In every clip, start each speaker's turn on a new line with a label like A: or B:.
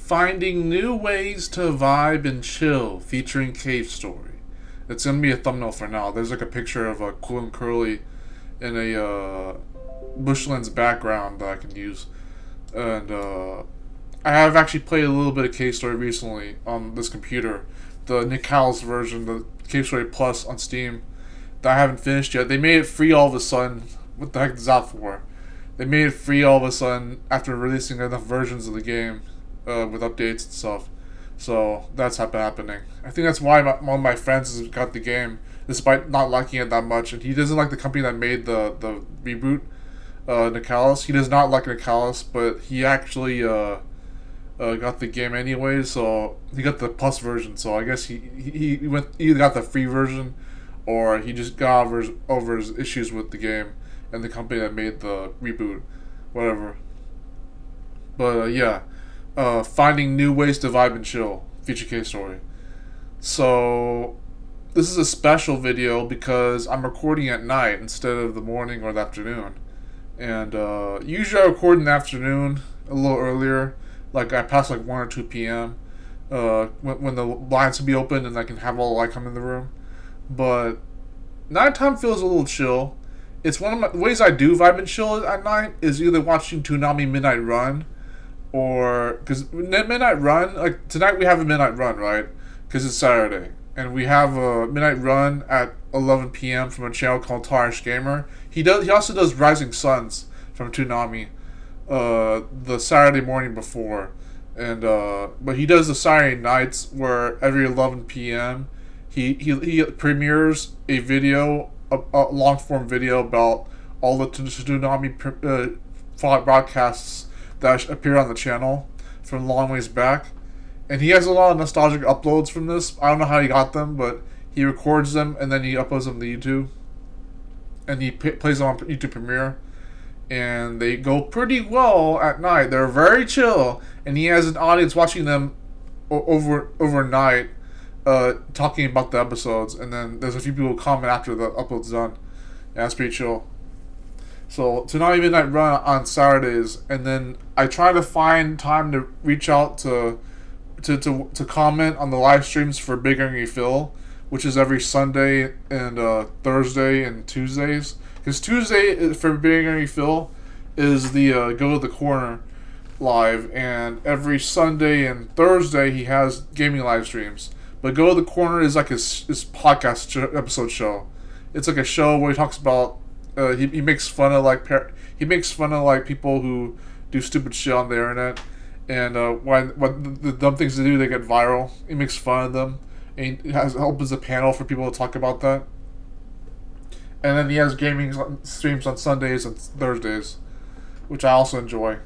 A: Finding new ways to vibe and chill, featuring Cave Story. It's gonna be a thumbnail for now. There's like a picture of a Cool and Curly in a Bushlands background that I can use, and I have actually played a little bit of Cave Story recently on this computer, the Nick Cowles version, the Cave Story Plus on Steam, that I haven't finished yet. They made it free all of a sudden. What the heck is that for? They made it free all of a sudden after releasing enough versions of the game with updates and stuff. So that's happening. I think that's why one of my friends has got the game, despite not liking it that much. And he doesn't like the company that made the reboot, Nicalis. He does not like Nicalis, but he actually got the game anyway. So he got the plus version. So I guess he either got the free version, or he just got over his issues with the game and the company that made the reboot, whatever. But yeah, finding new ways to vibe and chill, feature Case Story. So this is a special video because I'm recording at night instead of the morning or the afternoon. And usually I record in the afternoon a little earlier, like I pass like 1 or 2 p.m. When the blinds will be open and I can have all the light come in the room. But nighttime feels a little chill. It's one of the ways I do vibe and chill at night is either watching Toonami Midnight Run, or because Midnight Run, like tonight we have a Midnight Run, right? Because it's Saturday, and we have a Midnight Run at 11 p.m. from a channel called Tarish Gamer. He also does Rising Suns from Toonami, the Saturday morning before, and but he does the Saturday nights where every 11 p.m. he premieres a video, a long form video about all the Toonami broadcasts that appear on the channel from long ways back. And he has a lot of nostalgic uploads from this. I don't know how he got them, but he records them and then he uploads them to YouTube. And he plays them on YouTube Premiere. And they go pretty well at night. They're very chill. And he has an audience watching them overnight, talking about the episodes. And then there's a few people who comment after the upload's done. Yeah, that's pretty chill. So tonight Midnight Run on Saturdays, and then I try to find time to reach out to comment on the live streams for Big Angry Phil, which is every Sunday and Thursday and Tuesdays. Because Tuesday for Big Angry Phil is the Go to the Corner live, and every Sunday and Thursday he has gaming live streams. But Go to the Corner is like his podcast episode show. It's like a show where he talks about he makes fun of like people who do stupid shit on the internet, and when the dumb things they do, they get viral. He makes fun of them, and he opens a panel for people to talk about that. And then he has gaming streams on Sundays and Thursdays, which I also enjoy.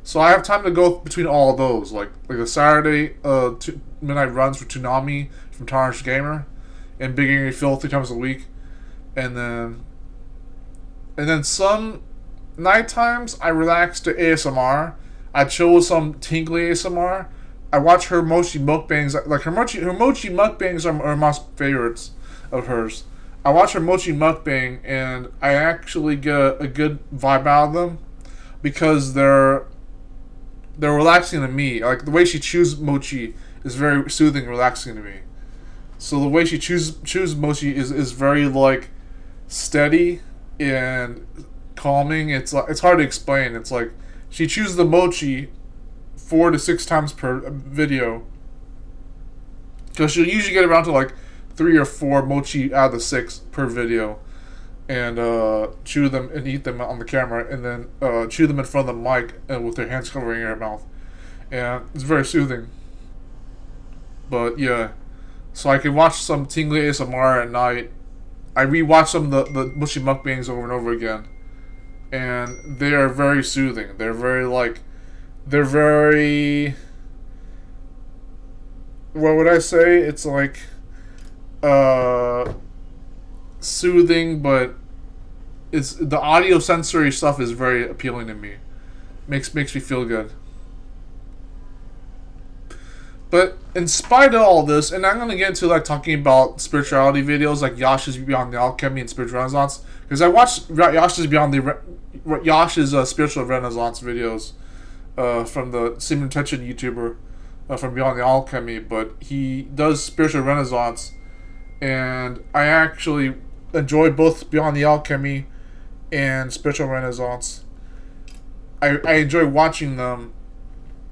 A: So I have time to go between all of those, like a Saturday midnight runs for Toonami from Tarish Gamer, and Big Angry Phil 3 times a week. And then some night times I relax to ASMR. I chill with some tingly ASMR. I watch her mochi mukbangs. Like her mochi mukbangs are my favorites of hers. I watch her mochi mukbang and I actually get a good vibe out of them because they're relaxing to me. Like the way she chews mochi is very soothing and relaxing to me. So the way she chews mochi is very like steady and calming. It's hard to explain. It's like she chews the mochi 4 to 6 times per video, because she'll usually get around to like 3 or 4 mochi out of the 6 per video, and chew them and eat them on the camera, and then chew them in front of the mic and with her hands covering her mouth, and it's very soothing. But yeah, so I can watch some tingly ASMR at night. I rewatch some of the mochi mukbangs over and over again, and they are very soothing. They're very what would I say? It's like soothing, but it's the audio sensory stuff is very appealing to me. Makes me feel good. But in spite of all this, and I'm gonna get into like talking about spirituality videos like Yasha's Beyond the Alchemy and Spiritual Renaissance, because I watched Yasha's Spiritual Renaissance videos from the Semen Intention YouTuber from Beyond the Alchemy, but he does spiritual renaissance, and I actually enjoy both Beyond the Alchemy and spiritual renaissance. I enjoy watching them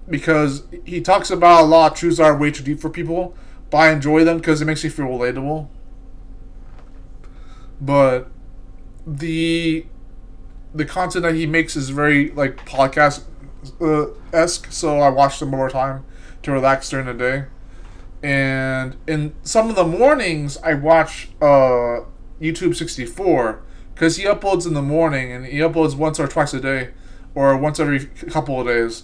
A: because he talks about a lot of truths that are way too deep for people, but I enjoy them because it makes me feel relatable. But the the content that he makes is very like podcast esque, so I watch them over time to relax during the day. And in some of the mornings, I watch YouTube 64 because he uploads in the morning, and he uploads once or twice a day, or once every couple of days.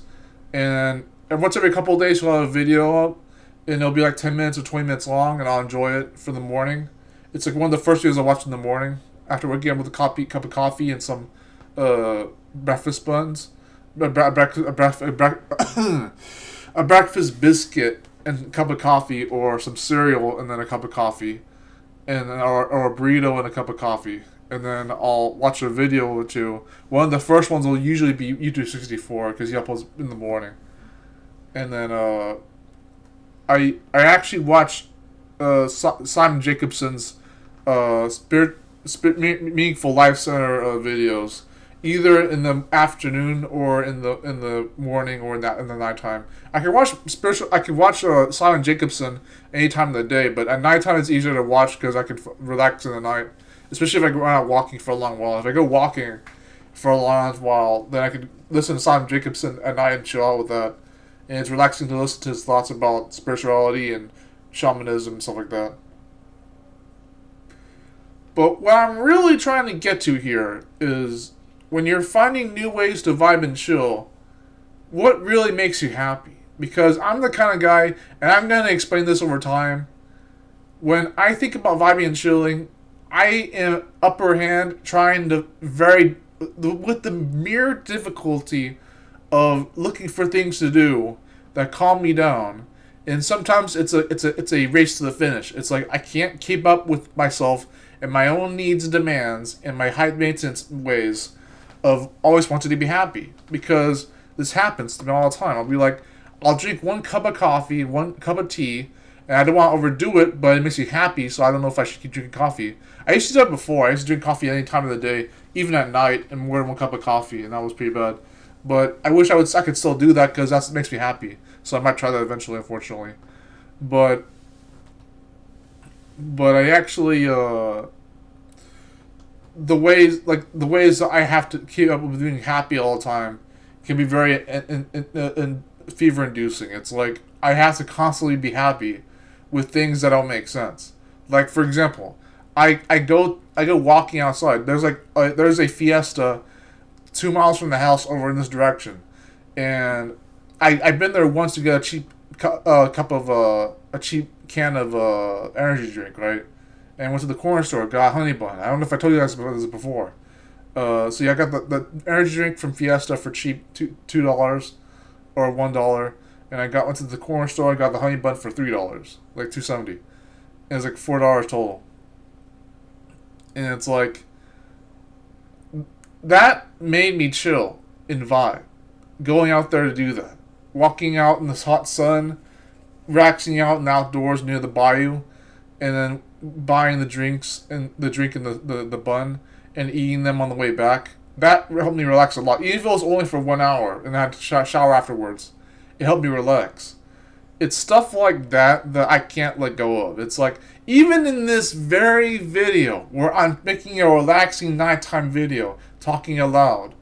A: And once every couple of days, he'll have a video up, and it'll be like 10 minutes or 20 minutes long, and I'll enjoy it for the morning. It's like one of the first videos I watch in the morning after waking up with a cup of coffee and some breakfast buns, a breakfast biscuit and a cup of coffee, or some cereal and then a cup of coffee, and or a burrito and a cup of coffee, and then I'll watch a video or two. One of the first ones will usually be YouTube 64 because he uploads in the morning, and then I actually watched Simon Jacobson's meaningful life center videos, either in the afternoon or in the morning or in the nighttime. I can watch Simon Jacobson any time of the day, but at nighttime it's easier to watch because I can relax in the night, especially if I go out walking for a long while. If I go walking for a long while, then I can listen to Simon Jacobson at night and chill out with that. And it's relaxing to listen to his thoughts about spirituality and shamanism and stuff like that. But what I'm really trying to get to here is when you're finding new ways to vibe and chill, what really makes you happy? Because I'm the kind of guy, and I'm going to explain this over time, when I think about vibing and chilling, I am upper hand trying to with the mere difficulty of looking for things to do that calm me down. And sometimes it's a race to the finish. It's like I can't keep up with myself and my own needs and demands and my high maintenance ways of always wanting to be happy, because this happens to me all the time. I'll drink one cup of coffee, one cup of tea, and I don't want to overdo it, but it makes me happy, so I don't know if I should keep drinking coffee. I used to do that before. I used to drink coffee any time of the day, even at night, and more than one cup of coffee, and that was pretty bad. But I wish I could still do that because that makes me happy. So I might try that eventually, unfortunately. But I actually the ways that I have to keep up with being happy all the time can be very fever inducing. It's like I have to constantly be happy with things that don't make sense. Like, for example, I go walking outside. There's a Fiesta 2 miles from the house over in this direction, and I've been there once to get a cheap a cheap can of energy drink, right? And went to the corner store, got a honey bun. I don't know if I told you guys about this before. So yeah, I got the energy drink from Fiesta for cheap, $2 or $1, and went to the corner store and got the honey bun for $3, like $2.70, and it's like $4 total. And it's like that made me chill and vibe, going out there to do that, walking out in this hot sun, relaxing out in the outdoors near the bayou, and then buying the drink and the bun and eating them on the way back. That helped me relax a lot. Even if it was only for 1 hour and I had to shower afterwards, it helped me relax. It's stuff like that I can't let go of. It's like, even in this very video where I'm making a relaxing nighttime video, talking aloud,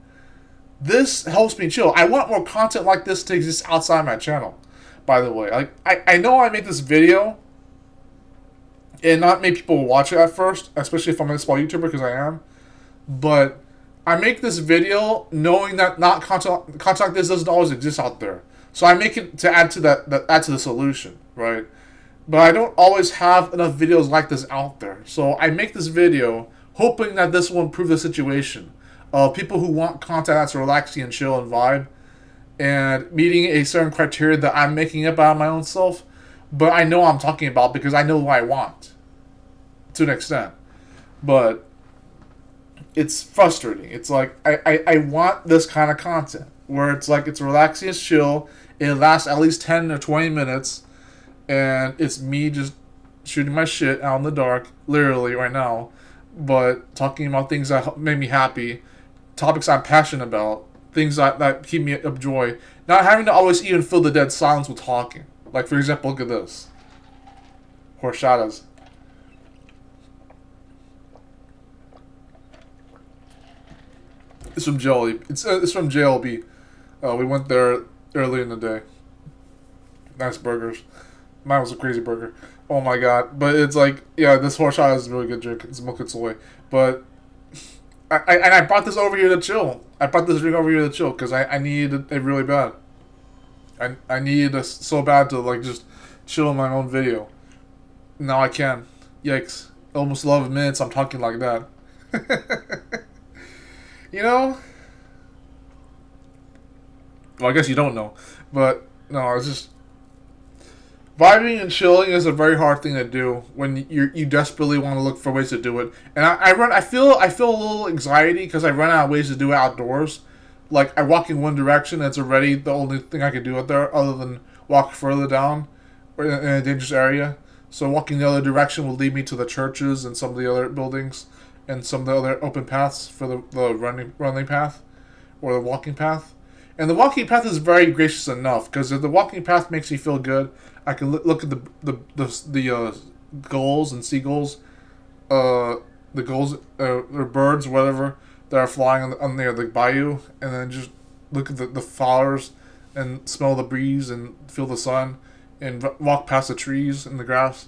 A: this helps me chill. I want more content like this to exist outside my channel, by the way. Like, I know I made this video and not many people will watch it at first, especially if I'm a small YouTuber, because I am. But I make this video knowing that not content like this doesn't always exist out there. So I make it to add to the solution, right? But I don't always have enough videos like this out there. So I make this video hoping that this will improve the situation of people who want content that's relaxing and chill and vibe, and meeting a certain criteria that I'm making up out of my own self. But I know what I'm talking about because I know what I want, to an extent. But it's frustrating. It's like, I want this kind of content where it's like it's relaxing as chill. It lasts at least 10 or 20 minutes, and it's me just shooting my shit out in the dark, literally right now, but talking about things that make me happy, topics I'm passionate about, things that keep me of joy, not having to always even fill the dead silence with talking. Like, for example, look at this. Horchatas. It's from JLB. It's from JLB. We went there early in the day. Nice burgers. Mine was a crazy burger. Oh my god! But it's like, yeah, this horchata is a really good drink. It's milk and soy. But I brought this over here to chill. I brought this drink over here to chill because I needed it really bad. I needed it so bad to like just chill in my own video. Now I can. Yikes! Almost 11 minutes. I'm talking like that. You know? Well, I guess you don't know, but no, it's just vibing and chilling is a very hard thing to do when you desperately want to look for ways to do it. And I feel a little anxiety because I run out of ways to do it outdoors. Like I walk in one direction, and it's already the only thing I can do out there, other than walk further down or in a dangerous area. So walking the other direction will lead me to the churches and some of the other buildings and some of the other open paths for the running path or the walking path. And the walking path is very gracious enough because if the walking path makes me feel good, I can look at the gulls and seagulls, the gulls or birds, whatever, that are flying on the bayou, and then just look at the flowers and smell the breeze and feel the sun and walk past the trees and the grass,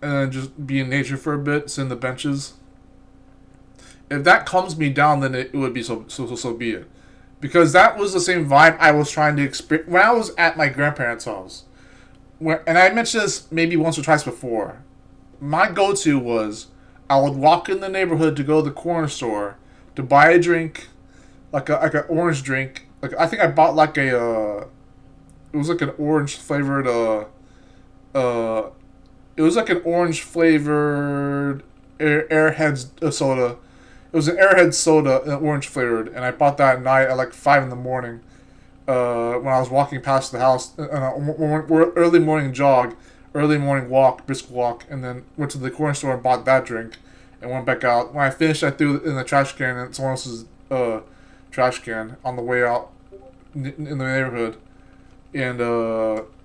A: and then just be in nature for a bit, sit in the benches. If that calms me down, then it would be so be it. Because that was the same vibe I was trying to experience when I was at my grandparents' house. And I mentioned this maybe once or twice before. My go-to was I would walk in the neighborhood to go to the corner store to buy a drink, like an orange drink. Like I think I bought like it was like an orange flavored it was like an orange flavored Airheads soda. It was an Airhead soda, orange flavored, and I bought that at night at like 5 in the morning. When I was walking past the house, early morning jog, early morning walk, brisk walk, and then went to the corner store and bought that drink, and went back out. When I finished, I threw it in the trash can in someone else's trash can on the way out in the neighborhood, and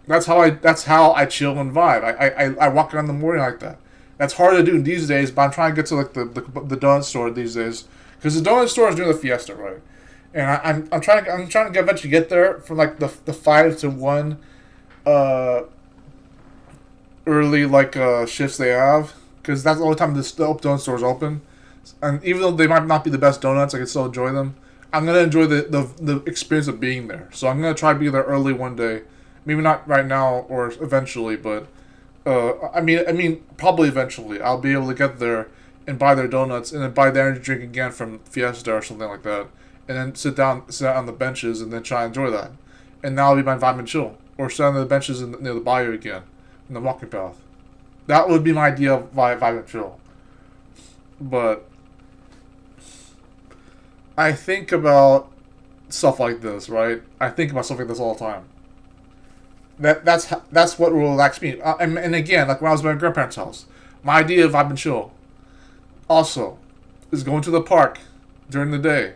A: that's how I chill and vibe. I walk around in the morning like that. That's hard to do these days, but I'm trying to get to like the donut store these days because the donut store is doing the fiesta, right? And I'm trying to eventually get there from like the 5 to 1 early like shifts they have, because that's the only time the donut store is open. And even though they might not be the best donuts, I can still enjoy them. I'm gonna enjoy the experience of being there. So I'm gonna try to be there early one day, maybe not right now or eventually, but I mean probably eventually I'll be able to get there and buy their donuts and then buy the energy drink again from Fiesta or something like that, and then sit on the benches and then try and enjoy that. And that'll be my vibe and chill. Or sit on the benches near the bayou again, in the walking path. That would be my idea of vibe and chill. But I think about stuff like this, right? I think about stuff like this all the time. That's what will relax me. And again, like when I was at my grandparents' house, my idea of vibe and chill also is going to the park during the day,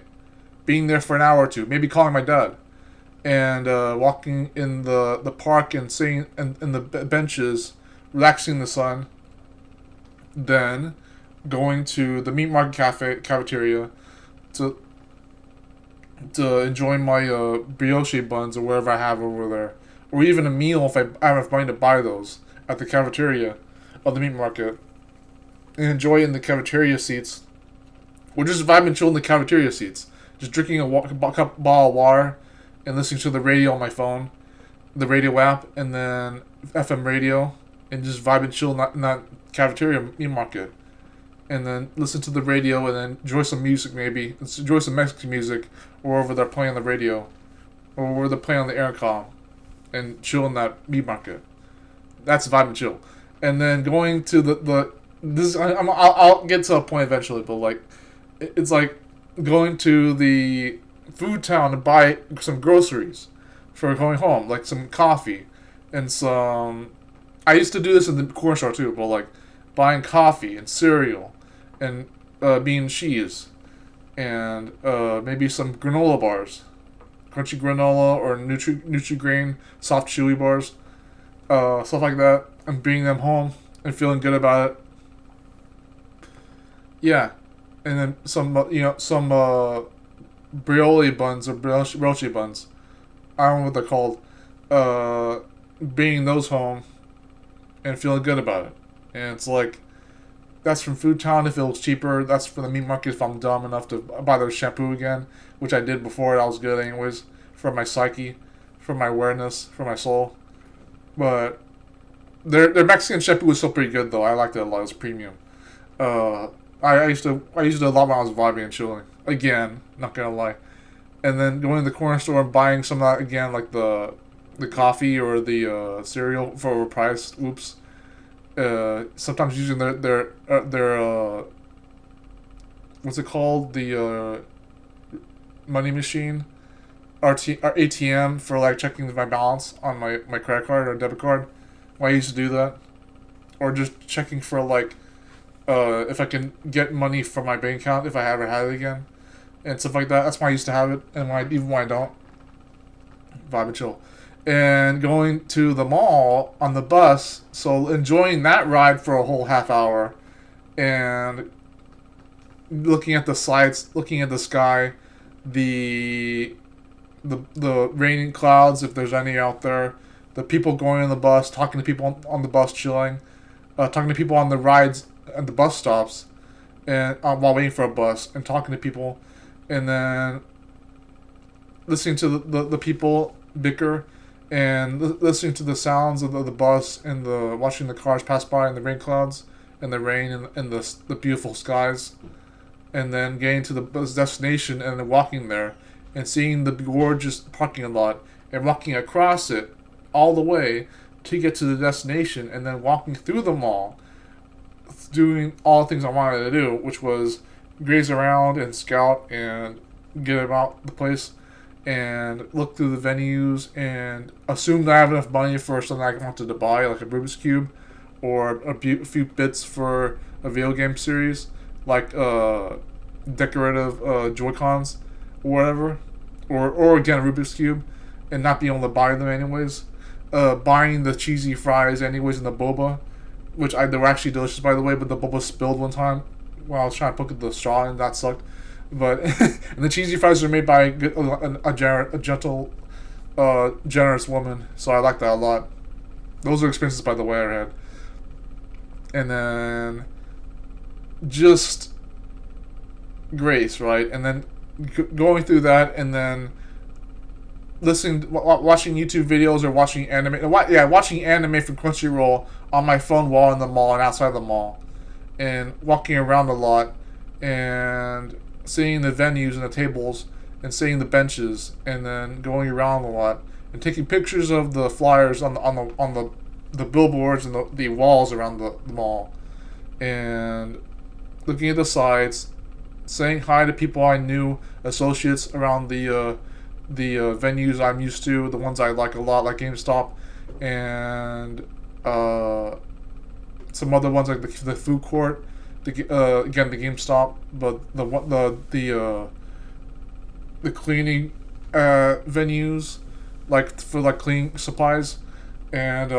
A: being there for an hour or two, maybe calling my dad, and walking in the park and sitting in the benches, relaxing in the sun. Then going to the meat market cafeteria to enjoy my brioche buns or whatever I have over there, or even a meal if I have money to buy those at the cafeteria of the meat market, and enjoy in the cafeteria seats, or just vibe and chill in the cafeteria seats, just drinking a bottle of water and listening to the radio on my phone, the radio app, and then FM radio, and just vibe and chill in that cafeteria meat market, and then listen to the radio and then enjoy some music, maybe enjoy some Mexican music, or wherever they're playing on the radio, or where they're playing on the intercom, and chill in that meat market. That's vibe and chill. And then going to I'll get to a point eventually, but like it's like going to the Food Town to buy some groceries for going home, like some coffee and some. I used to do this in the corner store too, but like buying coffee and cereal and bean and cheese and maybe some granola bars, crunchy granola or Nutri-Grain soft chewy bars, stuff like that, and bringing them home and feeling good about it. Yeah, and then some some brioche buns or brioche buns. I don't know what they're called. Bringing those home and feeling good about it. And it's like that's from Food Town if it was cheaper. That's from the meat market if I'm dumb enough to buy their shampoo again, which I did before. That was good anyways for my psyche, for my awareness, for my soul. But their Mexican shampoo was still pretty good though. I liked it a lot. It was premium. Uh, I used to a lot when I was vibing and chilling. Again, not gonna lie. And then going to the corner store and buying some of that again, like the coffee or the cereal for overpriced. Oops. Sometimes using their what's it called, the money machine, or ATM for like checking my balance on my credit card or debit card. Why I used to do that, or just checking for like if I can get money from my bank account if I ever had it again, and stuff like that. That's why I used to have it, and even when I don't, vibe and chill. And going to the mall on the bus, so enjoying that ride for a whole half hour, and looking at the sights, looking at the sky, the the raining clouds if there's any out there, the people going on the bus, talking to people on the bus, chilling, talking to people on the rides at the bus stops, and while waiting for a bus, and talking to people, and then listening to the people bicker, and listening to the sounds of the bus and the watching the cars pass by in the rain clouds and the rain and the beautiful skies, and then getting to the bus destination and then walking there and seeing the gorgeous parking lot and walking across it all the way to get to the destination, and then walking through the mall doing all the things I wanted to do, which was graze around and scout and get about the place and look through the venues and assume that I have enough money for something I wanted to buy, like a Rubik's Cube or a few bits for a video game series, like decorative Joy-Cons or whatever, or again, a Rubik's Cube, and not being able to buy them anyways. Buying the cheesy fries anyways in the boba, which they were actually delicious by the way, but the boba spilled one time while I was trying to poke at the straw and that sucked. But and the cheesy fries are made by a gentle, generous woman, so I like that a lot. Those are experiences by the way I had. And then just grace, right? And then going through that, and then watching YouTube videos or watching anime. Watching anime from Crunchyroll on my phone while in the mall and outside the mall, and walking around a lot, and seeing the venues and the tables, and seeing the benches, and then going around a lot, and taking pictures of the flyers on the billboards and the walls around the mall, and looking at the sides, saying hi to people I knew, associates around the venues I'm used to, the ones I like a lot, like GameStop, and some other ones like the food court, again the GameStop, but the cleaning venues, like for like cleaning supplies, and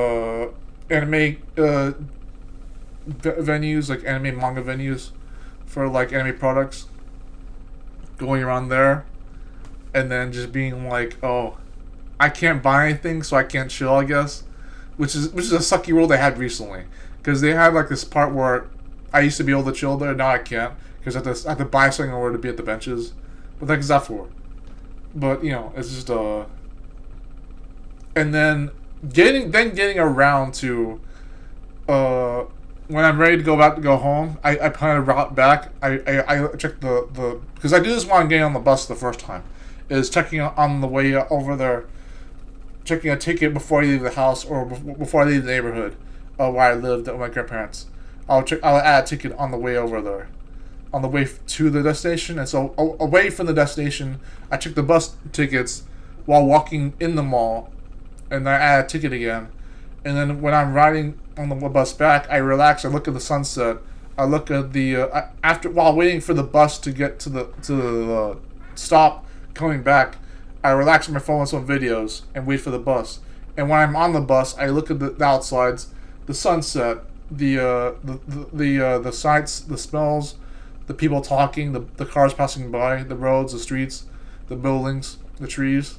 A: anime venues, like anime manga venues for like anime products, going around there, and then just being like, oh, I can't buy anything, so I can't chill, I guess, which is a sucky rule they had recently, because they had like this part where I used to be able to chill there, now I can't, because I have to buy something in order to be at the benches. What the heck is that for? But it's just and then getting around to when I'm ready to go home, I plan a route back. I check the because I do this while I'm getting on the bus the first time, is checking on the way over there, checking a ticket before I leave the house or before I leave the neighborhood where I lived with my grandparents. I'll add a ticket on the way over there, on the way to the destination. And so away from the destination, I took the bus tickets while walking in the mall, and I add a ticket again. And then when I'm riding on the bus back, I relax. I look at the sunset. I look at the while waiting for the bus to get to the stop coming back. I relax on my phone with some videos and wait for the bus. And when I'm on the bus, I look at the outsides, the sunset, the sights, the smells, the people talking, the cars passing by, the roads, the streets, the buildings, the trees.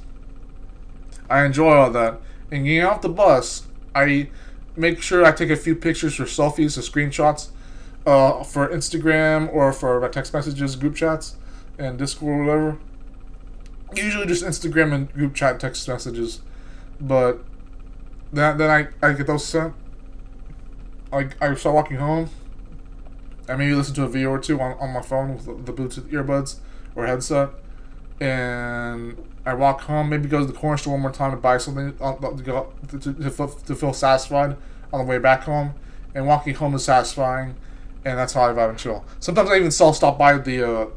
A: I enjoy all that. And getting off the bus, I make sure I take a few pictures or selfies or screenshots for Instagram or for my text messages, group chats, and Discord or whatever. Usually just Instagram and group chat text messages. But then I get those sent. I start walking home. I maybe listen to a video or two on my phone with the Bluetooth earbuds or headset. And I walk home, maybe go to the corner store one more time to buy something to feel satisfied on the way back home. And walking home is satisfying, and that's how I vibe and chill. Sometimes I even stop by the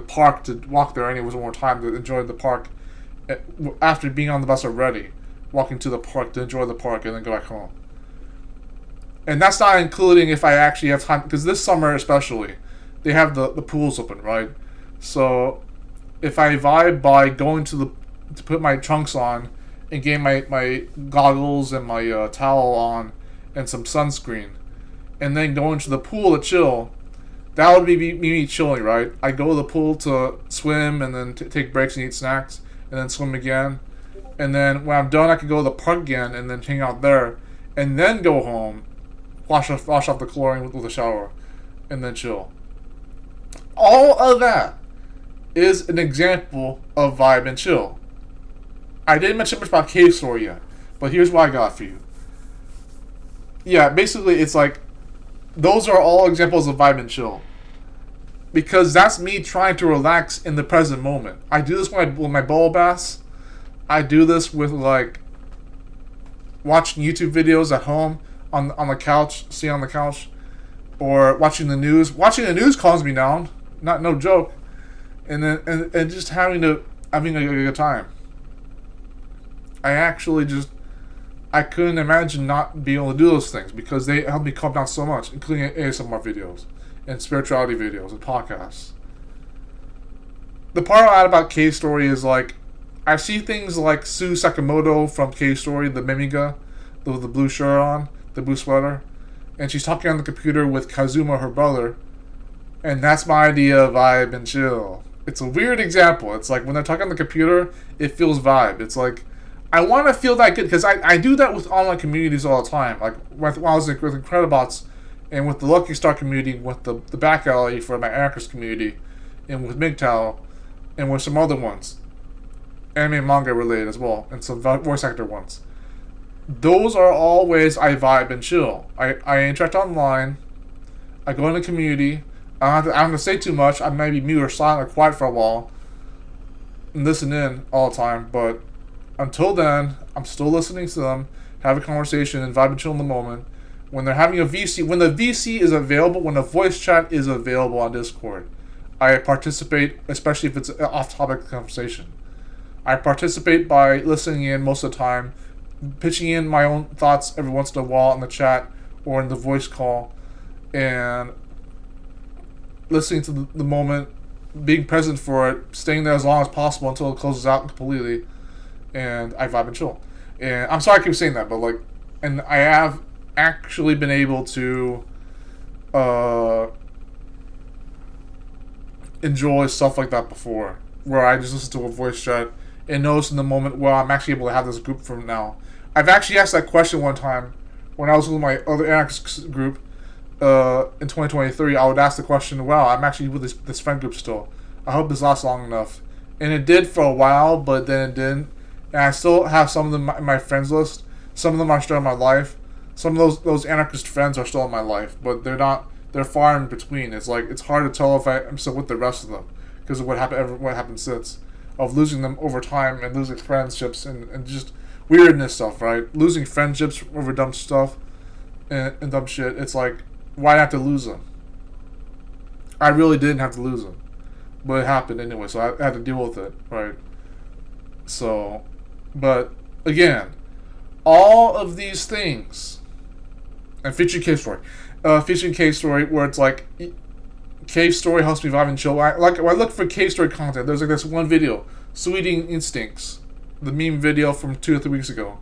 A: park to walk there anyways one more time to enjoy the park after being on the bus already. Walking to the park to enjoy the park and then go back home. And that's not including if I actually have time, because this summer especially, they have the pools open, right? So if I vibe by going to put my trunks on and getting my goggles and my towel on and some sunscreen, and then going to the pool to chill, that would be me chilling, right? I go to the pool to swim and then take breaks and eat snacks and then swim again. And then when I'm done, I can go to the park again and then hang out there, and then go home, wash off the chlorine with a shower, and then chill. All of that is an example of vibe and chill. I didn't mention much about Cave Story yet, but here's what I got for you. Yeah, basically it's like, those are all examples of vibe and chill. Because that's me trying to relax in the present moment. I do this with my bubble baths. I do this with like watching YouTube videos at home on the couch, sitting on the couch, or watching the news. Watching the news calms me down, no joke, and then and just having a good time. I couldn't imagine not being able to do those things because they help me calm down so much, including ASMR videos and spirituality videos and podcasts. The part I add about Cave Story is like, I see things like Sue Sakamoto from Cave Story, the Mimiga, the blue shirt on, the blue sweater, and she's talking on the computer with Kazuma, her brother, and that's my idea of vibe and chill. It's a weird example. It's like when they're talking on the computer, it feels vibe. It's like, I want to feel that good because I do that with online communities all the time. Like when I was with Incredibots and with the Lucky Star community, with the back alley for my anarchist community, and with MGTOW, and with some other ones. Anime and manga related as well, and some voice actor ones. Those are all ways I vibe and chill. I interact online. I go in the community. I don't have to say too much. I may be mute or silent or quiet for a while. And listen in all the time. But until then, I'm still listening to them, have a conversation, and vibe and chill in the moment. When they're having a VC, when the VC is available, when the voice chat is available on Discord, I participate, especially if it's an off-topic conversation. I participate by listening in most of the time, pitching in my own thoughts every once in a while in the chat or in the voice call, and listening to the moment, being present for it, staying there as long as possible until it closes out completely, and I vibe and chill. And I'm sorry I keep saying that, but like, and I have actually been able to enjoy stuff like that before, where I just listen to a voice chat and notice in the moment, well, I'm actually able to have this group from now. I've actually asked that question one time when I was with my other anarchist group in 2023. I would ask the question, wow, I'm actually with this friend group still. I hope this lasts long enough. And it did for a while, but then it didn't. And I still have some of them in my friends list. Some of them are still in my life. Some of those anarchist friends are still in my life, but they're not. They're far in between. It's like it's hard to tell if I'm still with the rest of them because of what happened since, of losing them over time and losing friendships and just weirdness stuff, right? Losing friendships over dumb stuff and dumb shit. It's like, why have to lose them? I really didn't have to lose him, but it happened anyway, so I had to deal with it, right? So, but again, all of these things, and featuring Cave Story, where it's like Cave Story helps me vibe and chill. When I look for Cave Story content, there's like this one video, Sweeting Instincts, the meme video from 2 or 3 weeks ago.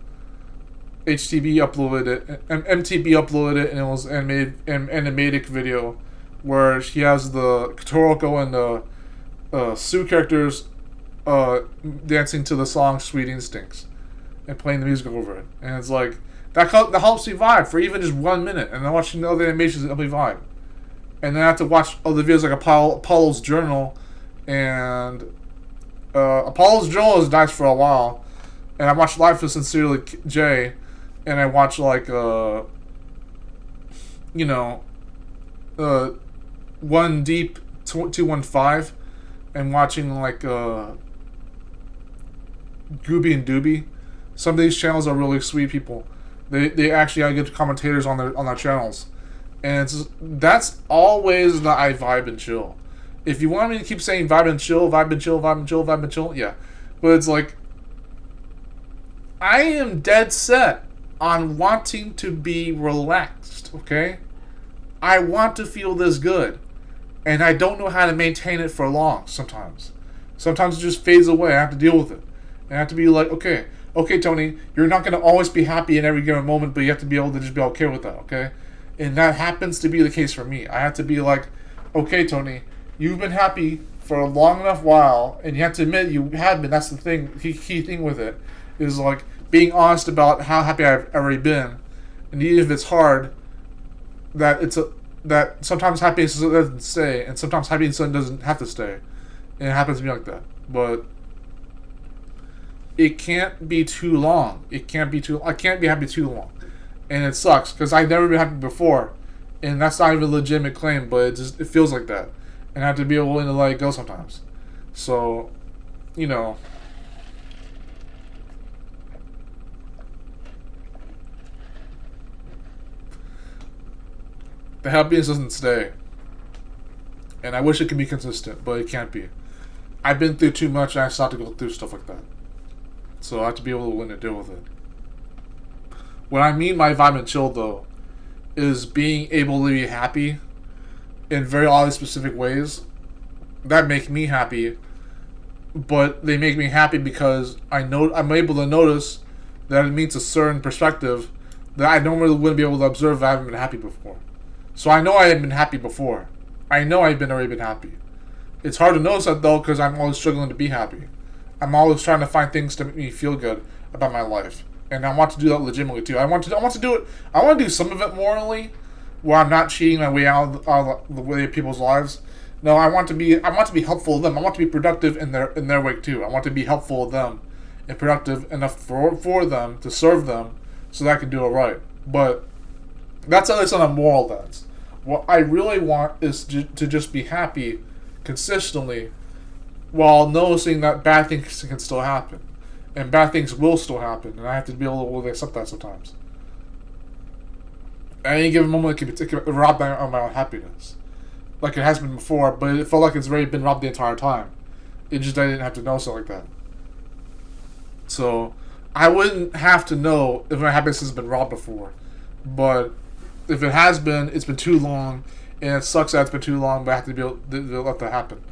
A: HTB uploaded it, MTB uploaded it, and it was an animatic video where she has the Toroko and the Sue characters dancing to the song Sweet Instincts and playing the music over it. And it's like, that helps me vibe for even just 1 minute. And then watching the other animations help me vibe. And then I have to watch other videos like Apollo's Journal. And Apollo's Journal is nice for a while. And I watched Life of Sincerely Jay. And I watched like, One Deep 215. And watching like Gooby and Doobie. Some of these channels are really sweet people. They actually have good commentators on their channels, and that's always the I vibe and chill. If you want me to keep saying vibe and chill, vibe and chill, vibe and chill, vibe and chill, yeah, but it's like I am dead set on wanting to be relaxed. Okay, I want to feel this good, and I don't know how to maintain it for long. Sometimes it just fades away. I have to deal with it, and I have to be like, okay, Tony, you're not going to always be happy in every given moment, but you have to be able to just be okay with that, okay? And that happens to be the case for me. I have to be like, okay, Tony, you've been happy for a long enough while, and you have to admit you have been. That's the thing, key thing with it, is like being honest about how happy I've already been. And even if it's hard, that sometimes happiness doesn't stay, and sometimes happiness doesn't have to stay. And it happens to me like that. But it can't be too long. I can't be happy too long. And it sucks, because I've never been happy before. And that's not even a legitimate claim, but it feels like that. And I have to be willing to let it go sometimes. So, the happiness doesn't stay. And I wish it could be consistent, but it can't be. I've been through too much, and I still have to go through stuff like that. So I have to be able to learn to deal with it. What I mean by vibe and chill, though, is being able to be happy in very oddly specific ways that make me happy, but they make me happy because I'm able to notice that it meets a certain perspective that I normally wouldn't be able to observe if I haven't been happy before. So I know I haven't been happy before. I know I've already been happy. It's hard to notice that, though, because I'm always struggling to be happy. I'm always trying to find things to make me feel good about my life, and I want to do that legitimately too. I want to do it. I want to do some of it morally, where I'm not cheating my way out of the way of people's lives. No, I want to be helpful to them. I want to be productive in their way too. I want to be helpful to them and productive enough for them to serve them, so that I can do it right. But that's at least on a moral lens. What I really want is to just be happy consistently, while noticing that bad things can still happen. And bad things will still happen. And I have to be able to accept that sometimes. At any given moment, it can rob my own happiness. Like it has been before, but it felt like it's already been robbed the entire time. It just, I didn't have to notice it like that. So, I wouldn't have to know if my happiness has been robbed before. But if it has been, it's been too long. And it sucks that it's been too long, but I have to be able to let that happen.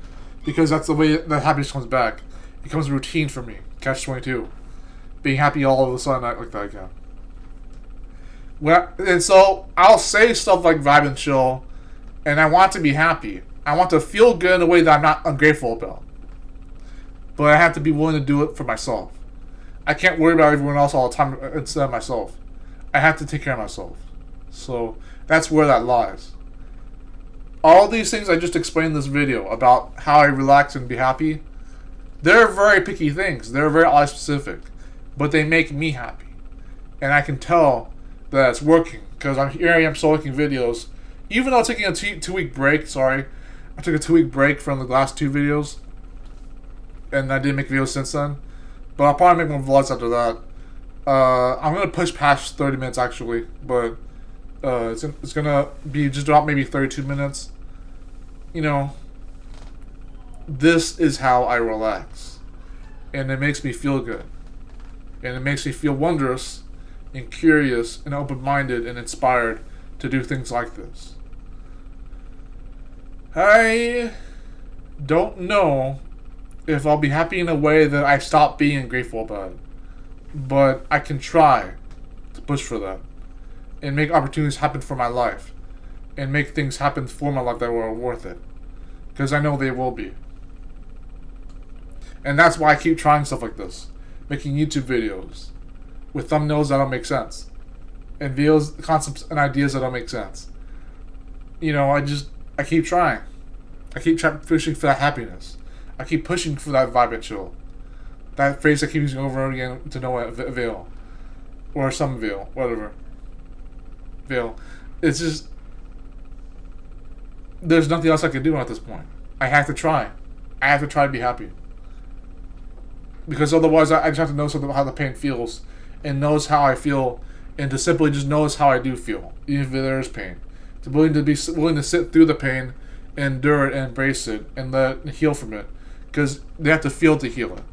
A: Because that's the way that happiness comes back. It becomes a routine for me. Catch-22. Being happy all of a sudden like that again. And so, I'll say stuff like vibe and chill, and I want to be happy. I want to feel good in a way that I'm not ungrateful about. But I have to be willing to do it for myself. I can't worry about everyone else all the time instead of myself. I have to take care of myself. So, that's where that lies. All these things I just explained in this video about how I relax and be happy, they're very picky things. They're very oddly specific. But they make me happy. And I can tell that it's working. Because I am still making videos. Even though I'm taking a 2-week break, I took a 2-week break from the last 2 videos. And I didn't make videos since then. But I'll probably make more vlogs after that. I'm going to push past 30 minutes actually. But it's going to be just about maybe 32 minutes. you know, this is how I relax. And it makes me feel good. And it makes me feel wondrous and curious and open-minded and inspired to do things like this. I don't know if I'll be happy in a way that I stop being grateful about it. But I can try to push for that. And make opportunities happen for my life. And make things happen for my life that were worth it. Because I know they will be. And that's why I keep trying stuff like this. Making YouTube videos. With thumbnails that don't make sense. And videos, concepts, and ideas that don't make sense. You know, I keep trying. I keep pushing for that happiness. I keep pushing for that vibe and chill. That phrase I keep using over and over again to no avail. Or some avail. Whatever. Avail. It's just... There's nothing else I can do at this point. I have to try. I have to try to be happy. Because otherwise I just have to know something about how the pain feels. And knows how I feel. And to simply just notice how I do feel. Even if there is pain. To be willing to sit through the pain. Endure it and embrace it. And let it heal from it. Because they have to feel to heal it.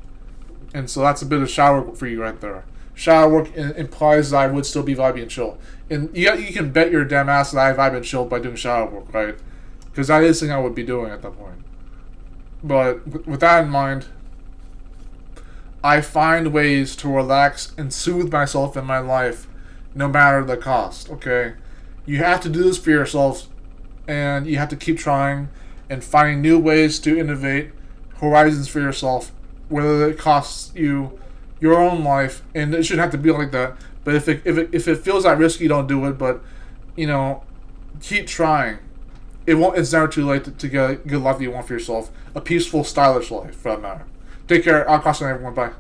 A: And so that's a bit of shower work for you right there. Shower work implies that I would still be vibey and chill. And you can bet your damn ass that I vibe and chill by doing shower work, right? Because that is something I would be doing at that point. But with that in mind, I find ways to relax and soothe myself in my life, no matter the cost, okay? You have to do this for yourself, and you have to keep trying and finding new ways to innovate horizons for yourself, whether it costs you your own life, and it shouldn't have to be like that. But if it feels that risky, don't do it. But you know, keep trying. It's never too late to get a good life that you want for yourself, a peaceful, stylish life, for that matter. Take care. I'll cross on everyone. Bye.